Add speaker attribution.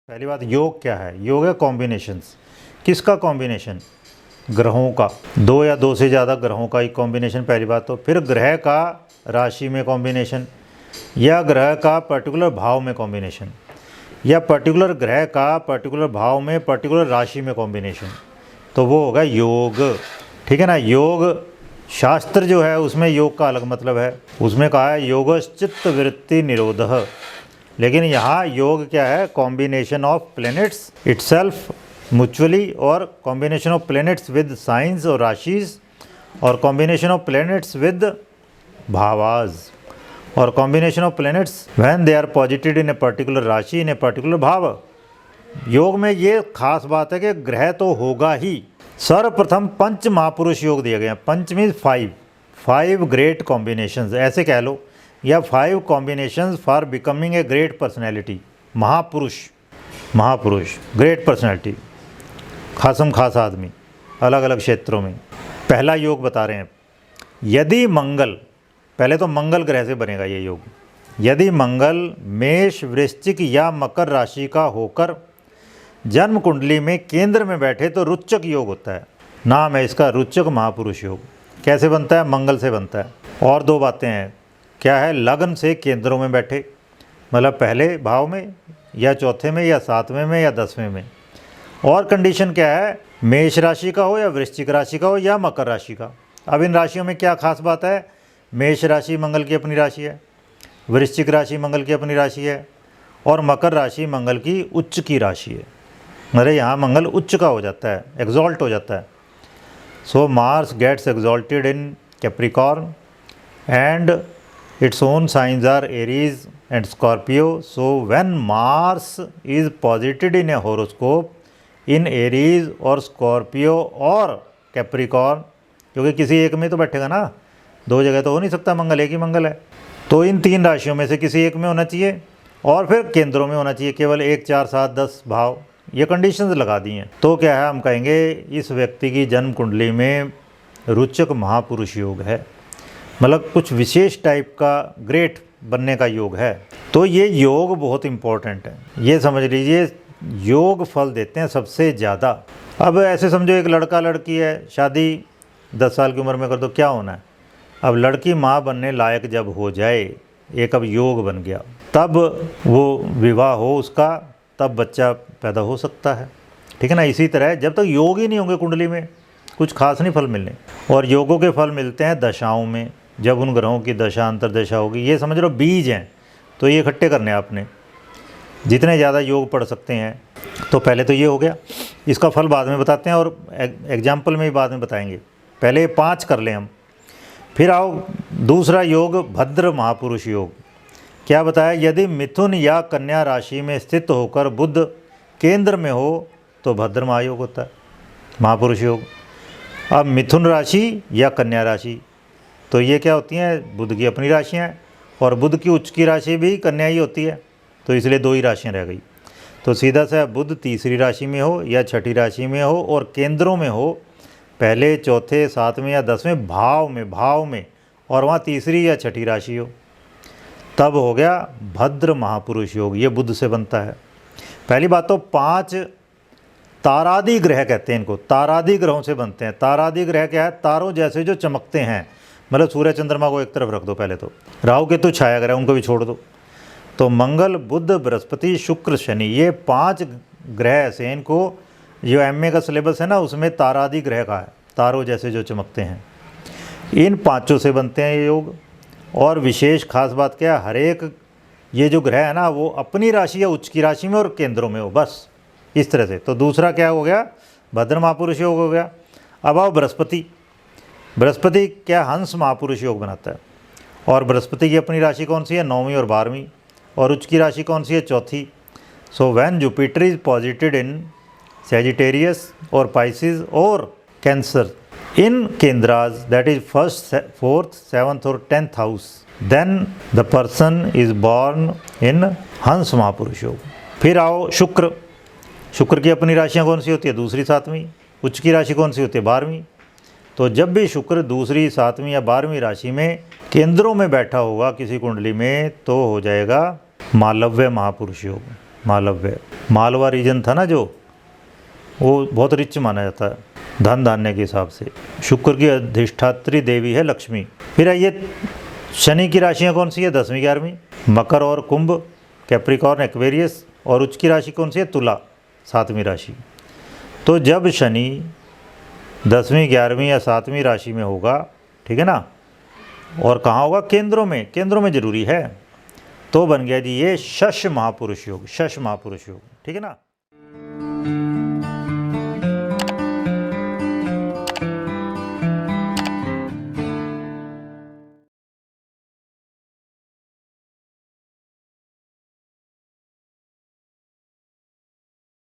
Speaker 1: पहली बात, योग क्या है? योग है कॉम्बिनेशंस। किसका कॉम्बिनेशन? ग्रहों का, दो या दो से ज़्यादा ग्रहों का एक कॉम्बिनेशन, पहली बात। तो फिर ग्रह का राशि में कॉम्बिनेशन, या ग्रह का पर्टिकुलर भाव में कॉम्बिनेशन, या पर्टिकुलर ग्रह का पर्टिकुलर भाव में पर्टिकुलर राशि में कॉम्बिनेशन, तो वो होगा योग। ठीक है ना। योग शास्त्र जो है उसमें योग का अलग मतलब है, उसमें कहा है योगश्चित्त वृत्ति निरोधः। लेकिन यहाँ योग क्या है? Combination of planets itself mutually, और combination of planets with signs और राशिज, और combination of planets with bhavas, और combination of planets when they are posited in a particular rashi in a particular भाव। योग में ये खास बात है कि ग्रह तो होगा ही। सर्वप्रथम पंच महापुरुष योग दिए गए हैं। पंच मीन्स फाइव ग्रेट कॉम्बिनेशंस ऐसे कह लो, या 5 combinations for becoming a great personality. महापुरुष ग्रेट पर्सनैलिटी, खासम खास आदमी अलग अलग क्षेत्रों में। पहला योग बता रहे हैं, यदि मंगल, पहले तो मंगल ग्रह से बनेगा ये योग। यदि मंगल मेष, वृश्चिक या मकर राशि का होकर जन्म कुंडली में केंद्र में बैठे तो रुचक योग होता है। नाम है इसका रुचक महापुरुष योग। कैसे बनता है? मंगल से बनता है। और दो बातें हैं, क्या है? लग्न से केंद्रों में बैठे, मतलब पहले भाव में या चौथे में या 7वें में या 10वें में। और कंडीशन क्या है? मेष राशि का हो या वृश्चिक राशि का हो या मकर राशि का। अब इन राशियों में क्या खास बात है? मेष राशि मंगल की अपनी राशि है, वृश्चिक राशि मंगल की अपनी राशि है, और मकर राशि मंगल की उच्च की राशि है। अरे यहाँ मंगल उच्च का हो जाता है, एग्जॉल्ट हो जाता है। So Mars gets exalted in Capricorn and its own signs are Aries and Scorpio. So when Mars is posited in a horoscope in Aries और Scorpio और Capricorn, क्योंकि किसी एक में तो बैठेगा ना, दो जगह तो हो नहीं सकता मंगल, एक ही मंगल है। तो इन 3 राशियों में से किसी एक में होना चाहिए, और फिर केंद्रों में होना चाहिए केवल 1, 4, 7, 10 भाव। ये कंडीशंस लगा दी हैं। तो क्या है, हम कहेंगे इस व्यक्ति की जन्म कुंडली में रुचक महापुरुष योग है, मतलब कुछ विशेष टाइप का ग्रेट बनने का योग है। तो ये योग बहुत इम्पोर्टेंट है, ये समझ लीजिए। योग फल देते हैं सबसे ज़्यादा। अब ऐसे समझो एक लड़का लड़की है, शादी 10 साल की उम्र में कर दो, क्या होना है? अब लड़की माँ बनने लायक जब हो जाए, एक अब योग बन गया, तब वो विवाह हो उसका, तब बच्चा पैदा हो सकता है। ठीक है ना। इसी तरह जब तक योग ही नहीं होंगे कुंडली में, कुछ खास नहीं फल मिलने। और योगों के फल मिलते हैं दशाओं में, जब उन ग्रहों की दशा अंतरदशा होगी। ये समझ लो बीज हैं, तो ये इकट्ठे करने हैं आपने, जितने ज़्यादा योग पढ़ सकते हैं। तो पहले तो ये हो गया, इसका फल बाद में बताते हैं, और एग्जाम्पल में भी बाद में बताएंगे। पहले 5 कर लें हम, फिर आओ दूसरा योग भद्र महापुरुष योग। क्या बताया? यदि मिथुन या कन्या राशि में स्थित होकर बुध केंद्र में हो तो भद्र महायोग होता है, महापुरुष योग। अब मिथुन राशि या कन्या राशि, तो ये क्या होती हैं? बुध की अपनी राशियाँ हैं, और बुध की उच्च की राशि भी कन्या ही होती है, तो इसलिए 2 ही राशियाँ रह गई। तो सीधा सा बुध तीसरी राशि में हो या छठी राशि में हो, और केंद्रों में हो, पहले, चौथे, 7वें या 10वें भाव में, और वहाँ तीसरी या छठी राशि हो, तब हो गया भद्र महापुरुष योग। ये बुध से बनता है। पहली बात तो 5 तारादि ग्रह कहते हैं इनको, तारादि ग्रहों से बनते हैं। तारादि ग्रह क्या है? तारों जैसे जो चमकते हैं, मतलब सूर्य चंद्रमा को एक तरफ रख दो पहले तो, राहु केतु छाया ग्रह उनको भी छोड़ दो। तो मंगल, बुध, बृहस्पति, शुक्र, शनि, ये 5 ग्रह ऐसे हैं, इनको जो MA का सिलेबस है ना उसमें तारादि ग्रह का है, तारों जैसे जो चमकते हैं। इन 5 से बनते हैं ये योग। और विशेष खास बात क्या है? हर एक ये जो ग्रह है ना वो अपनी राशि या उच्च की राशि में और केंद्रों में हो, बस इस तरह से। तो दूसरा क्या हो गया? भद्र महापुरुष योग हो गया। अब आओ बृहस्पति। बृहस्पति क्या? हंस महापुरुष योग बनाता है। और बृहस्पति की अपनी राशि कौन सी है? 9वीं और 12वीं। और उच्च की राशि कौन सी है? चौथी। So when Jupiter is posited in Sagittarius और पाइसिस और Cancer in kendras, that is 1st, 4th, 7th और 10th house, then the person is born in Hansa Mahapurusha योग। फिर आओ शुक्र। शुक्र की अपनी राशियाँ कौन सी होती है? 2री, 7वीं। उच्च की राशि कौन सी होती है? 12वीं। तो जब भी शुक्र 2री, 7वीं या 12वीं राशि में केंद्रों में बैठा होगा किसी कुंडली में, तो हो जाएगा मालव्य महापुरुष योग। मालव्य, मालवा रीजन था ना जो, वो बहुत रिच माना जाता है धन धान्य के हिसाब से। शुक्र की अधिष्ठात्री देवी है लक्ष्मी। फिर आइए शनि की राशियाँ कौन सी है? 10वीं 11वीं, मकर और कुंभ, कैप्रिकॉर्न, एक्वेरियस, और उच्च की राशि कौन सी है? तुला, 7वीं राशि। तो जब शनि 10वीं 11वीं या 7वीं राशि में होगा, ठीक है ना, और कहाँ होगा? केंद्रों में, केंद्रों में जरूरी है, तो बन गया जी ये शश महापुरुष योग, शश महापुरुष योग, ठीक है ना।